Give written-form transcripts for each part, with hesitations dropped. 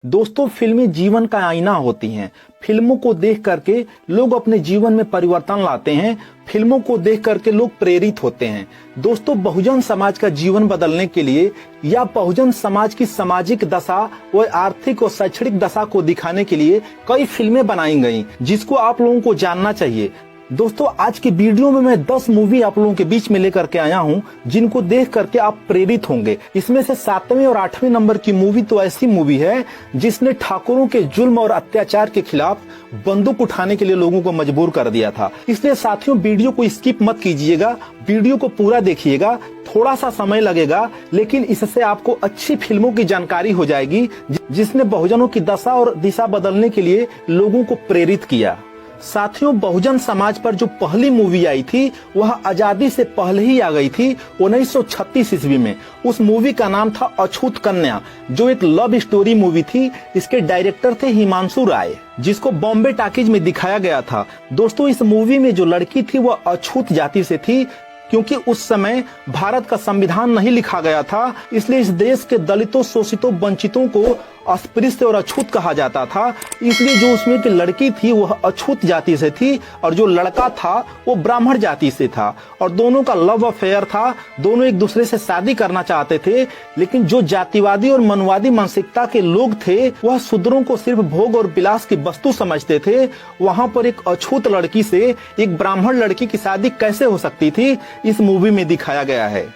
दोस्तों, फिल्में जीवन का आईना होती हैं। फिल्मों को देख करके लोग अपने जीवन में परिवर्तन लाते हैं। फिल्मों को देख करके लोग प्रेरित होते हैं। दोस्तों, बहुजन समाज का जीवन बदलने के लिए या बहुजन समाज की सामाजिक दशा व आर्थिक और शैक्षणिक दशा को दिखाने के लिए कई फिल्में बनाई गई, जिसको आप लोगों को जानना चाहिए। दोस्तों, आज की वीडियो में मैं 10 मूवी आप लोगों के बीच में लेकर के आया हूं, जिनको देख करके आप प्रेरित होंगे। इसमें से 7वें और 8वें नंबर की मूवी तो ऐसी मूवी है जिसने ठाकुरों के जुल्म और अत्याचार के खिलाफ बंदूक उठाने के लिए लोगों को मजबूर कर दिया था। इसलिए साथियों, वीडियो को स्किप मत कीजिएगा, वीडियो को पूरा देखिएगा। थोड़ा सा समय लगेगा, लेकिन इससे आपको अच्छी फिल्मों की जानकारी हो जाएगी जिसने बहुजनों की दशा और दिशा बदलने के लिए लोगों को प्रेरित किया। साथियों, बहुजन समाज पर जो पहली मूवी आई थी वह आजादी से पहले ही आ गई थी, 1936 ईस्वी में। उस मूवी का नाम था अछूत कन्या, जो एक लव स्टोरी मूवी थी। इसके डायरेक्टर थे हिमांशु राय, जिसको बॉम्बे टॉकीज में दिखाया गया था। दोस्तों, इस मूवी में जो लड़की थी वह अछूत जाति से थी, क्योंकि उस समय भारत का संविधान नहीं लिखा गया था। इसलिए इस देश के दलितों, शोषितों, वंचितों को अस्पृश्य और अछूत कहा जाता था। इसलिए जो उसमें की लड़की थी वह अछूत जाति से थी और जो लड़का था वो ब्राह्मण जाति से था, और दोनों का लव अफेयर था। दोनों एक दूसरे से शादी करना चाहते थे, लेकिन जो जातिवादी और मनवादी मानसिकता के लोग थे वह शूद्रों को सिर्फ भोग और विलास की वस्तु समझते थे। वहां पर एक अछूत लड़की से एक ब्राह्मण लड़की की शादी कैसे हो सकती थी, इस मूवी में दिखाया गया है।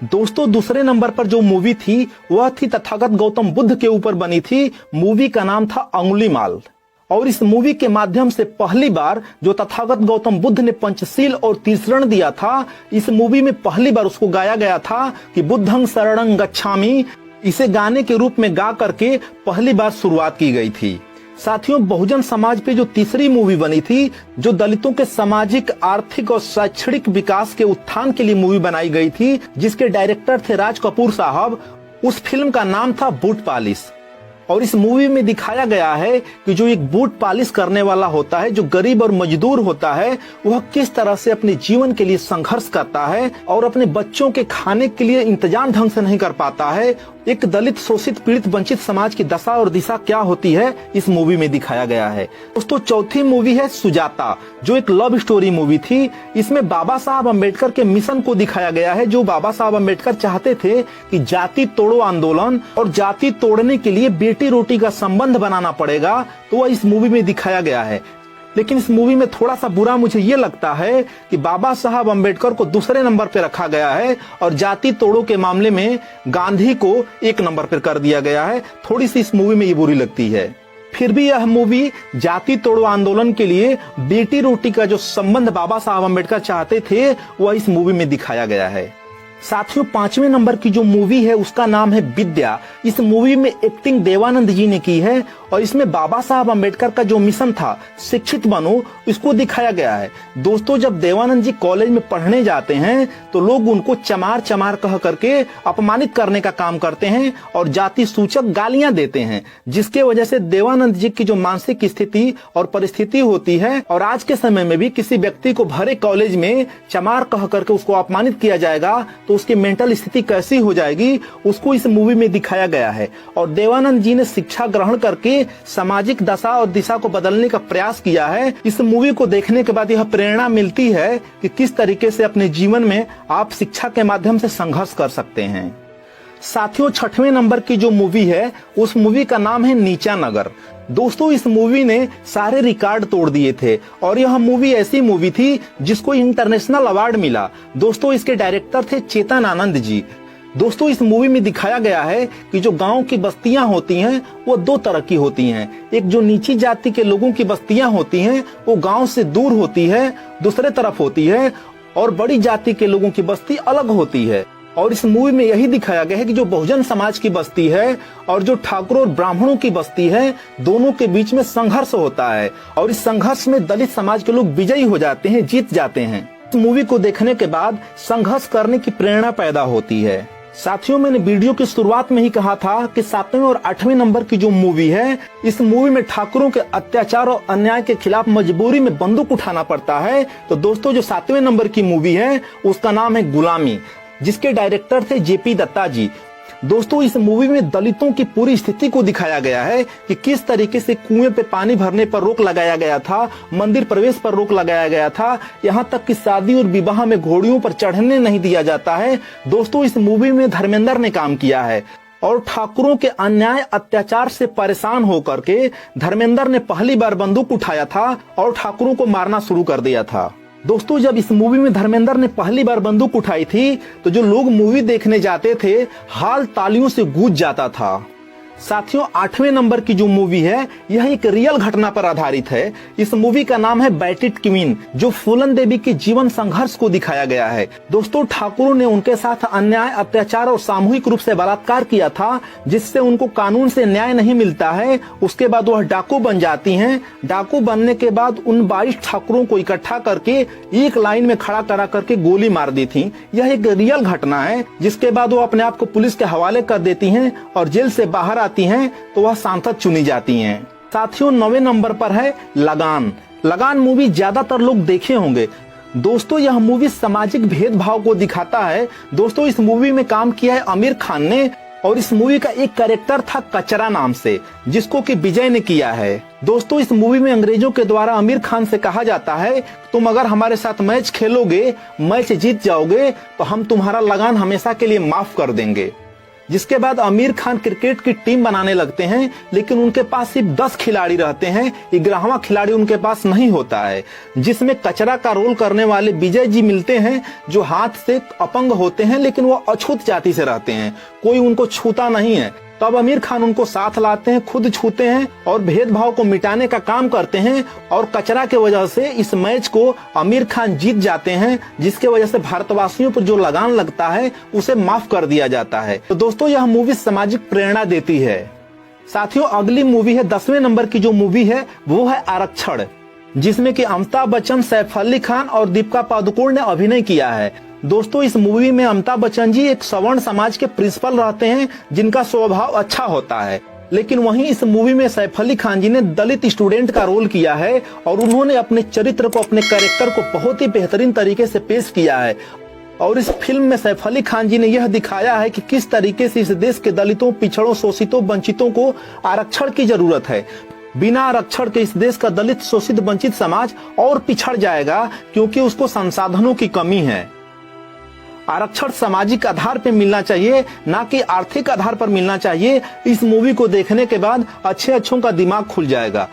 दोस्तों, दूसरे नंबर पर जो मूवी थी वह थी तथागत गौतम बुद्ध के ऊपर बनी थी। मूवी का नाम था अंगुलीमाल, और इस मूवी के माध्यम से पहली बार जो तथागत गौतम बुद्ध ने पंचशील और तीसरण दिया था, इस मूवी में पहली बार उसको गाया गया था कि बुद्धं शरणं गच्छामि। इसे गाने के रूप में गा करके पहली बार शुरुआत की गई थी। साथियों, बहुजन समाज पे जो तीसरी मूवी बनी थी, जो दलितों के सामाजिक, आर्थिक और शैक्षणिक विकास के उत्थान के लिए मूवी बनाई गई थी, जिसके डायरेक्टर थे राज कपूर साहब, उस फिल्म का नाम था बूट पॉलिश। और इस मूवी में दिखाया गया है कि जो एक बूट पॉलिश करने वाला होता है, जो गरीब और मजदूर होता है, वह किस तरह से अपने जीवन के लिए संघर्ष करता है और अपने बच्चों के खाने के लिए इंतजाम ढंग से नहीं कर पाता है। एक दलित, शोषित, पीड़ित, वंचित समाज की दशा और दिशा क्या होती है, इस मूवी में दिखाया गया है। दोस्तों, चौथी मूवी है सुजाता, जो एक लव स्टोरी मूवी थी। इसमें बाबा साहब अम्बेडकर के मिशन को दिखाया गया है। जो बाबा साहब अम्बेडकर चाहते थे कि जाति तोड़ो आंदोलन, और जाति तोड़ने के लिए बेटी रोटी का संबंध बनाना पड़ेगा, तो वह इस मूवी में दिखाया गया है। लेकिन इस मूवी में थोड़ा सा बुरा मुझे ये लगता है कि बाबा साहब अम्बेडकर को दूसरे नंबर पे रखा गया है और जाति तोड़ो के मामले में गांधी को एक नंबर पे कर दिया गया है। थोड़ी सी इस मूवी में ये बुरी लगती है। फिर भी यह मूवी जाति तोड़ो आंदोलन के लिए बेटी रोटी का जो संबंध बाबा साहब अम्बेडकर चाहते थे, वह इस मूवी में दिखाया गया है। साथियों, 5वें नंबर की जो मूवी है उसका नाम है विद्या। इस मूवी में एक्टिंग देवानंद जी ने की है, और इसमें बाबा साहब अम्बेडकर का जो मिशन था, शिक्षित बनो, इसको दिखाया गया है। दोस्तों, जब देवानंद जी कॉलेज में पढ़ने जाते हैं तो लोग उनको चमार चमार कह करके अपमानित करने का काम करते हैं और जाति सूचक गालियां देते हैं, जिसके वजह से देवानंद जी की जो मानसिक स्थिति और परिस्थिति होती है, और आज के समय में भी किसी व्यक्ति को भरे कॉलेज में चमार कह करके उसको अपमानित किया जाएगा तो उसकी मेंटल स्थिति कैसी हो जाएगी, उसको इस मूवी में दिखाया गया है। और देवानंद जी ने शिक्षा ग्रहण करके सामाजिक दशा और दिशा को बदलने का प्रयास किया है। इस मूवी को देखने के बाद यह प्रेरणा मिलती है कि किस तरीके से अपने जीवन में आप शिक्षा के माध्यम से संघर्ष कर सकते हैं। साथियों, 6वें नंबर की जो मूवी है उस मूवी का नाम है नीचा नगर। दोस्तों, इस मूवी ने सारे रिकॉर्ड तोड़ दिए थे, और यह मूवी ऐसी मूवी थी जिसको इंटरनेशनल अवार्ड मिला। दोस्तों, इसके डायरेक्टर थे चेतन आनंद जी। दोस्तों, इस मूवी में दिखाया गया है कि जो गांव की बस्तियां होती हैं वो दो तरह की होती हैं। एक जो नीची जाति के लोगों की बस्तियां होती हैं वो गांव से दूर होती है, दूसरे तरफ होती है, और बड़ी जाति के लोगों की बस्ती अलग होती है। और इस मूवी में यही दिखाया गया है कि जो बहुजन समाज की बस्ती है और जो ठाकुर और ब्राह्मणों की बस्ती है, दोनों के बीच में संघर्ष होता है, और इस संघर्ष में दलित समाज के लोग विजयी हो जाते हैं, जीत जाते हैं। इस मूवी को देखने के बाद संघर्ष करने की प्रेरणा पैदा होती है। साथियों, मैंने वीडियो की शुरुआत में ही कहा था कि 7वें और 8वें नंबर की जो मूवी है, इस मूवी में ठाकुरों के अत्याचार और अन्याय के खिलाफ मजबूरी में बंदूक उठाना पड़ता है। तो दोस्तों, जो 7वें नंबर की मूवी है उसका नाम है गुलामी, जिसके डायरेक्टर थे जेपी दत्ता जी। दोस्तों इस मूवी में दलितों की पूरी स्थिति को दिखाया गया है कि किस तरीके से कुएं पे पानी भरने पर रोक लगाया गया था, मंदिर प्रवेश पर रोक लगाया गया था, यहाँ तक कि शादी और विवाह में घोड़ियों पर चढ़ने नहीं दिया जाता है। दोस्तों इस मूवी में धर्मेंद्र ने काम किया है और ठाकुरों के अन्याय अत्याचार से परेशान होकर के धर्मेंद्र ने पहली बार बंदूक उठाया था और ठाकुरों को मारना शुरू कर दिया था। दोस्तों जब इस मूवी में धर्मेंद्र ने पहली बार बंदूक उठाई थी तो जो लोग मूवी देखने जाते थे हाल तालियों से गूंज जाता था। साथियों 8वें नंबर की जो मूवी है यह एक रियल घटना पर आधारित है। इस मूवी का नाम है बैटिड क्वीन, जो फूलन देवी के जीवन संघर्ष को दिखाया गया है। दोस्तों ठाकुरों ने उनके साथ अन्याय अत्याचार और सामूहिक रूप से बलात्कार किया था, जिससे उनको कानून से न्याय नहीं मिलता है। उसके बाद वह डाकू बन जाती हैं। डाकू बनने के बाद उन 22 ठाकुरों को इकट्ठा करके एक लाइन में खड़ा करा करके गोली मार दी थी। यह एक रियल घटना है, जिसके बाद वो अपने आप को पुलिस के हवाले कर देती हैं और जेल से बाहर आती हैं तो वह सांसद चुनी जाती हैं। साथियों 9वें नंबर पर है लगान। लगान मूवी ज्यादातर लोग देखे होंगे। दोस्तों यह मूवी सामाजिक भेदभाव को दिखाता है। दोस्तों इस मूवी में काम किया है आमिर खान ने और इस मूवी का एक कैरेक्टर था कचरा नाम से, जिसको कि विजय ने किया है। दोस्तों इस मूवी में अंग्रेजों के द्वारा आमिर खान से कहा जाता है तुम अगर हमारे साथ मैच खेलोगे, मैच जीत जाओगे तो हम तुम्हारा लगान हमेशा के लिए माफ कर देंगे। जिसके बाद आमिर खान क्रिकेट की टीम बनाने लगते हैं, लेकिन उनके पास सिर्फ 10 खिलाड़ी रहते हैं, 11वां खिलाड़ी उनके पास नहीं होता है, जिसमें कचरा का रोल करने वाले विजय जी मिलते हैं, जो हाथ से अपंग होते हैं लेकिन वो अछूत जाति से रहते हैं, कोई उनको छूता नहीं है। तब आमिर खान उनको साथ लाते हैं, खुद छूते हैं और भेदभाव को मिटाने का काम करते हैं और कचरा के वजह से इस मैच को आमिर खान जीत जाते हैं, जिसके वजह से भारतवासियों पर जो लगान लगता है उसे माफ कर दिया जाता है। तो दोस्तों यह मूवी सामाजिक प्रेरणा देती है। साथियों अगली मूवी है 10वें नंबर की जो मूवी है वो है आरक्षण, जिसमें कि अमिताभ बच्चन, सैफ अली खान और दीपिका पादुकोण ने अभिनय किया है। दोस्तों इस मूवी में अमिताभ बच्चन जी एक सवर्ण समाज के प्रिंसिपल रहते हैं, जिनका स्वभाव अच्छा होता है, लेकिन वहीं इस मूवी में सैफ अली खान जी ने दलित स्टूडेंट का रोल किया है और उन्होंने अपने चरित्र को, अपने कैरेक्टर को बहुत ही बेहतरीन तरीके से पेश किया है। और इस फिल्म में सैफ अली खान जी ने यह दिखाया है कि किस तरीके से इस देश के दलितों, पिछड़ों, शोषितों, वंचितों को आरक्षण की जरूरत है। बिना आरक्षण के इस देश का दलित, शोषित, वंचित समाज और पिछड़ जाएगा, क्योंकि उसको संसाधनों की कमी है। आरक्षण सामाजिक आधार पर मिलना चाहिए, ना कि आर्थिक आधार पर मिलना चाहिए। इस मूवी को देखने के बाद अच्छों का दिमाग खुल जाएगा।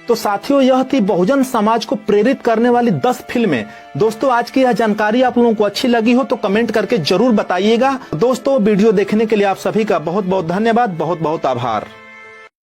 तो साथियों यह थी बहुजन समाज को प्रेरित करने वाली 10 फिल्में। दोस्तों आज की यह जानकारी आप लोगों को अच्छी लगी हो तो कमेंट करके जरूर बताइएगा। दोस्तों वीडियो देखने के लिए आप सभी का बहुत बहुत धन्यवाद, बहुत बहुत आभार।